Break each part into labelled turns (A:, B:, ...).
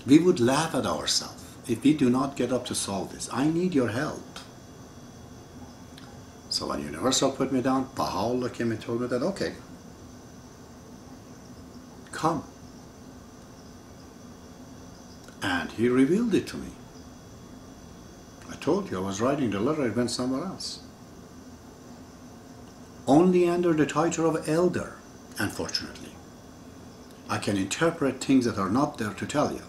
A: we would laugh at ourselves if we do not get up to solve this. I need your help. So when Universal put me down, Baha'u'llah came and told me that, okay, come. And he revealed it to me. I told you I was writing the letter, it went somewhere else. Only under the title of elder, unfortunately, I can interpret things that are not there to tell you.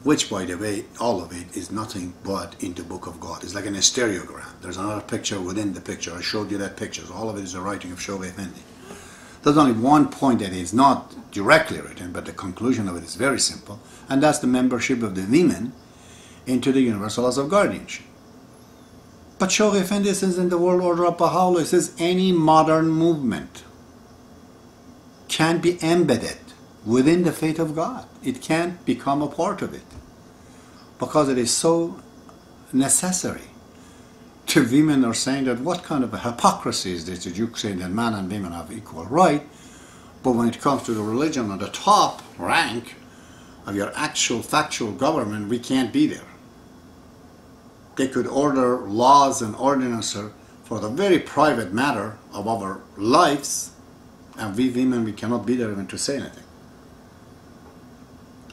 A: Which, by the way, all of it is nothing but in the book of God. It's like an stereogram. There's another picture within the picture. I showed you that picture. So all of it is the writing of Shoaib Effendi. There's only one point that is not directly written, but the conclusion of it is very simple, and that's the membership of the women into the universal laws of guardianship. But Shoaib Effendi says in the World Order of Baha'u'llah, it says any modern movement can be embedded within the faith of God. It can't become a part of it because it is so necessary. The women are saying that what kind of a hypocrisy is this that you say that man and women have equal right, but when it comes to the religion on the top rank of your actual factual government, we can't be there. They could order laws and ordinances for the very private matter of our lives, and we women, we cannot be there even to say anything.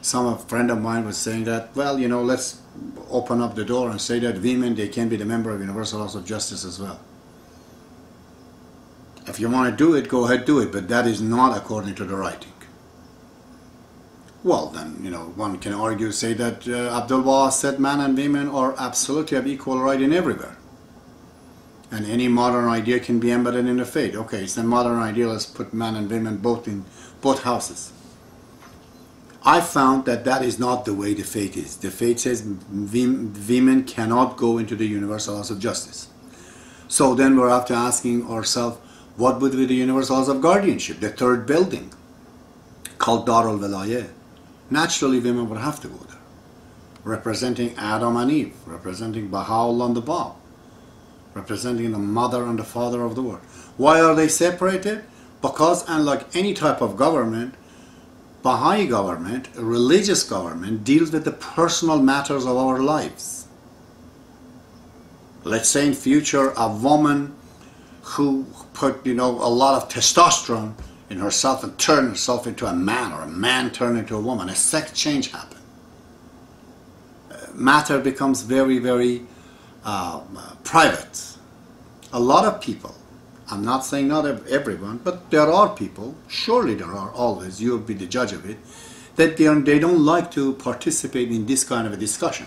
A: A friend of mine was saying that, well, you know, let's open up the door and say that women, they can be the member of Universal Laws of Justice as well. If you want to do it, go ahead, do it, but that is not according to the writing. Well, then, you know, one can argue, say that Abdul Baha said man and women are absolutely have equal right in everywhere. And any modern idea can be embedded in the faith. Okay, it's a modern idea, let's put man and women both in both houses. I found that that is not the way the faith is. The faith says women cannot go into the universal laws of justice. So then we're after asking ourselves, what would be the universal laws of guardianship, the third building, called Darul Vilayah? Naturally, women would have to go there, representing Adam and Eve, representing Baha'u'llah and the Bab, representing the mother and the father of the world. Why are they separated? Because unlike any type of government, Baha'i government, a religious government, deals with the personal matters of our lives. Let's say in future a woman who put, you know, a lot of testosterone in herself and turn herself into a man, or a man turn into a woman, a sex change happen. Matter becomes very, very private. A lot of people, I'm not saying not everyone, but there are people, surely there are always, you'll be the judge of it, that they don't like to participate in this kind of a discussion.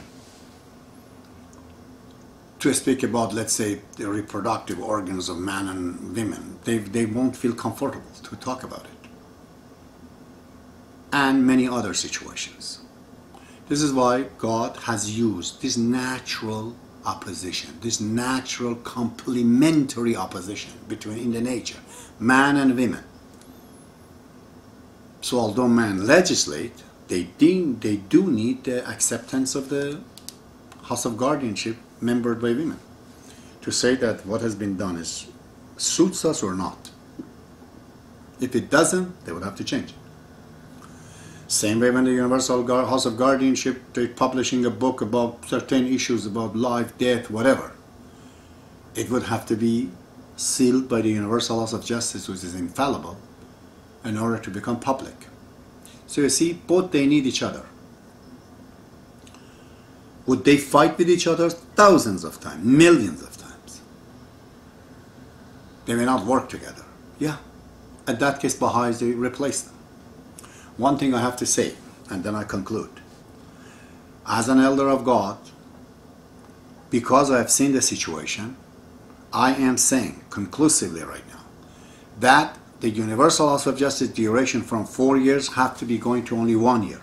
A: To speak about, let's say, the reproductive organs of man and women, they won't feel comfortable to talk about it. And many other situations. This is why God has used this natural opposition, this natural complementary opposition in the nature, man and women. So although man legislate, they do need the acceptance of the House of Guardianship membered by women to say that what has been done suits us or not. If it doesn't, they would have to change it. Same way when the Universal House of Guardianship, they're publishing a book about certain issues about life, death, whatever. It would have to be sealed by the Universal House of Justice, which is infallible, in order to become public. So you see, both they need each other. Would they fight with each other? Thousands of times, millions of times. They may not work together. Yeah. In that case, Baha'is, they replace them. One thing I have to say, and then I conclude. As an elder of God, because I have seen the situation, I am saying conclusively right now that the Universal House of Justice duration from 4 years have to be going to only 1 year.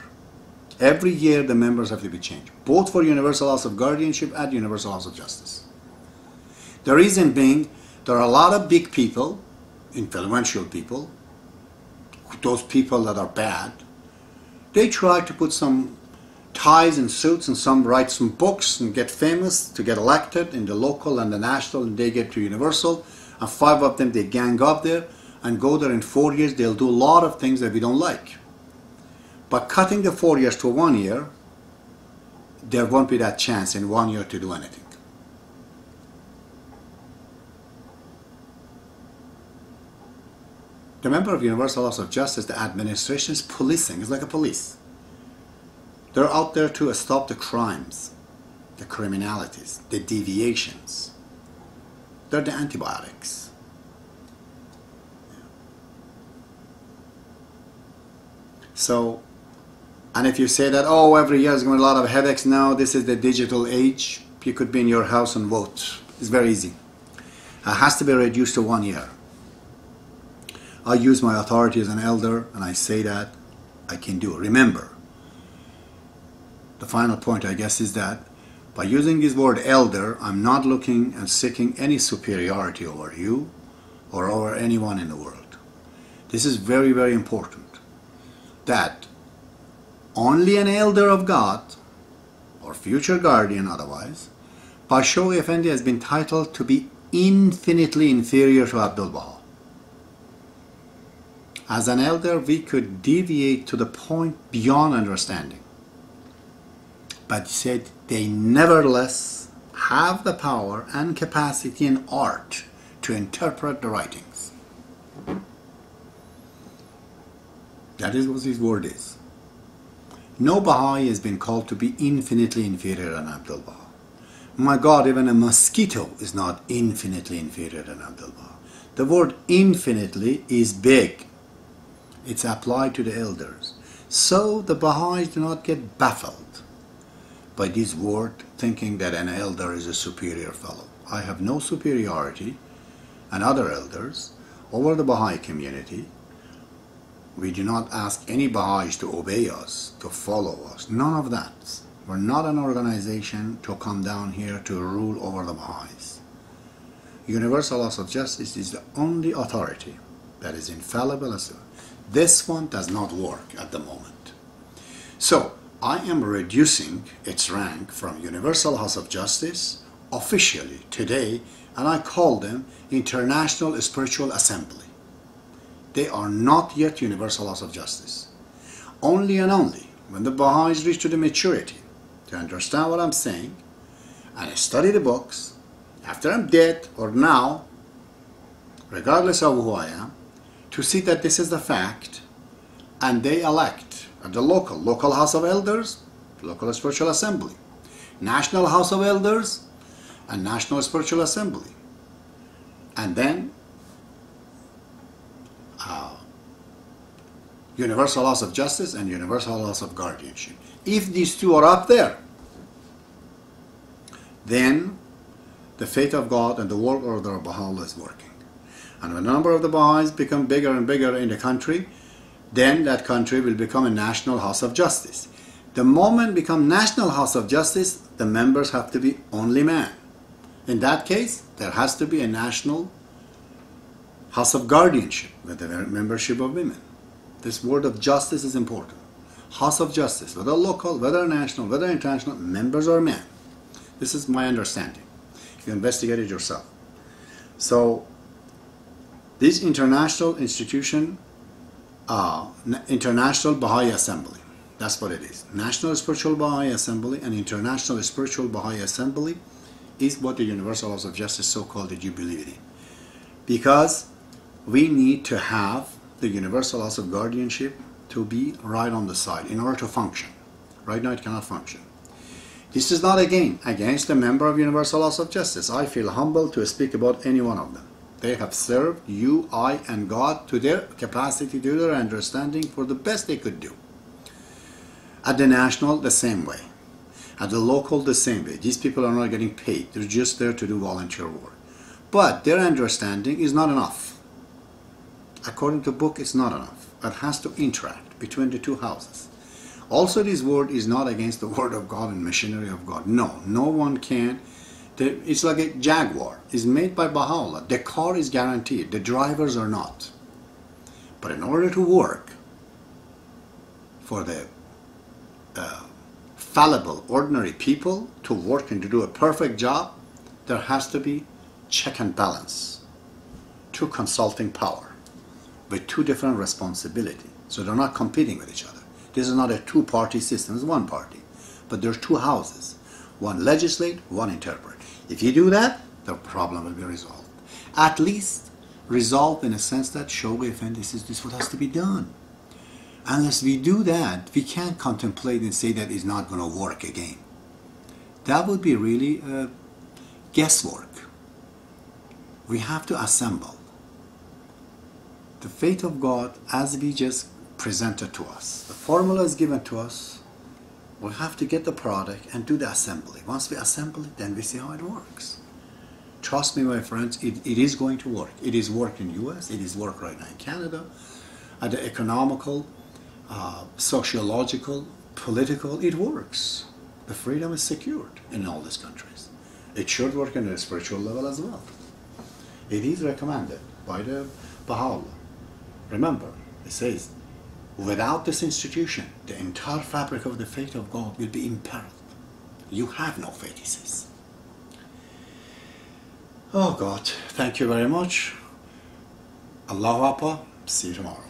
A: Every year the members have to be changed, both for Universal House of Guardianship and Universal House of Justice. The reason being, there are a lot of big people, influential people, those people that are bad, they try to put some ties and suits and some write some books and get famous to get elected in the local and the national, and they get to Universal, and 5 of them they gang up there and go there in 4 years. They'll do a lot of things that we don't like. By cutting the 4 years to 1 year, there won't be that chance in 1 year to do anything. The member of Universal Laws of Justice, the administration is policing. It's like a police. They're out there to stop the crimes, the criminalities, the deviations. They're the antibiotics. So, and if you say that, oh, every year is going to be a lot of headaches, now this is the digital age, you could be in your house and vote. It's very easy. It has to be reduced to 1 year. I use my authority as an elder, and I say that I can do it. Remember, the final point, I guess, is that by using this word elder, I'm not looking and seeking any superiority over you or over anyone in the world. This is very, very important. That only an elder of God, or future guardian otherwise, Bashawi Effendi has been titled to be infinitely inferior to Abdul Baha. As an elder, we could deviate to the point beyond understanding. But he said they nevertheless have the power and capacity and art to interpret the writings. That is what his word is. No Baha'i has been called to be infinitely inferior than Abdul Baha. My God, even a mosquito is not infinitely inferior than Abdul Baha. The word infinitely is big. It's applied to the elders. So the Baha'is do not get baffled by this word, thinking that an elder is a superior fellow. I have no superiority and other elders over the Baha'i community. We do not ask any Baha'is to obey us, to follow us. None of that. We're not an organization to come down here to rule over the Baha'is. Universal Laws of Justice is the only authority that is infallible. This one does not work at the moment. So, I am reducing its rank from Universal House of Justice officially today, and I call them International Spiritual Assembly. They are not yet Universal House of Justice. Only and only when the Baha'is reach to the maturity to understand what I'm saying, and I study the books, after I'm dead or now, regardless of who I am, to see that this is the fact, and they elect at the local House of Elders, local Spiritual Assembly, National House of Elders, and National Spiritual Assembly, and then Universal Laws of Justice and Universal Laws of Guardianship. If these two are up there, then the faith of God and the world order of Baha'u'llah is working. And when the number of the Baha'is become bigger and bigger in the country, then that country will become a National House of Justice. The moment become National House of Justice, the members have to be only men. In that case, there has to be a National House of Guardianship with the membership of women. This word of justice is important. House of Justice, whether local, whether national, whether international, members are men. This is my understanding. You investigate it yourself. So, this international institution, International Baha'i Assembly, that's what it is. National Spiritual Baha'i Assembly and International Spiritual Baha'i Assembly is what the Universal Laws of Justice, so-called, that you believe in. Because we need to have the Universal Laws of Guardianship to be right on the side in order to function. Right now it cannot function. This is not again against a member of Universal Laws of Justice. I feel humbled to speak about any one of them. They have served you, I, and God to their capacity, to their understanding, for the best they could do. At the national, the same way. At the local, the same way. These people are not getting paid. They're just there to do volunteer work. But their understanding is not enough. According to the book, it's not enough. It has to interact between the two houses. Also, this word is not against the word of God and machinery of God. No, no one can. It's like a Jaguar. It's made by Baha'u'llah. The car is guaranteed. The drivers are not. But in order to work for the fallible, ordinary people to work and to do a perfect job, there has to be check and balance. Two consulting power with two different responsibilities. So they're not competing with each other. This is not a two-party system, it's one party. But there's two houses. One legislate, one interpret. If you do that, the problem will be resolved. At least resolved in a sense that Shoghi Effendi says this is what has to be done. Unless we do that, we can't contemplate and say that it's not going to work again. That would be really guesswork. We have to assemble the faith of God as we just presented to us. The formula is given to us. We have to get the product and do the assembly. Once we assemble it, then we see how it works. Trust me, my friends, it is going to work. It is work in US, it is work right now in Canada. At the economical, sociological, political, it works. The freedom is secured in all these countries. It should work on a spiritual level as well. It is recommended by the baha'u'llah. Remember, it says, without this institution, the entire fabric of the faith of God will be imperiled. You have no faith, he says. Oh God, thank you very much. Allahu Akbar. See you tomorrow.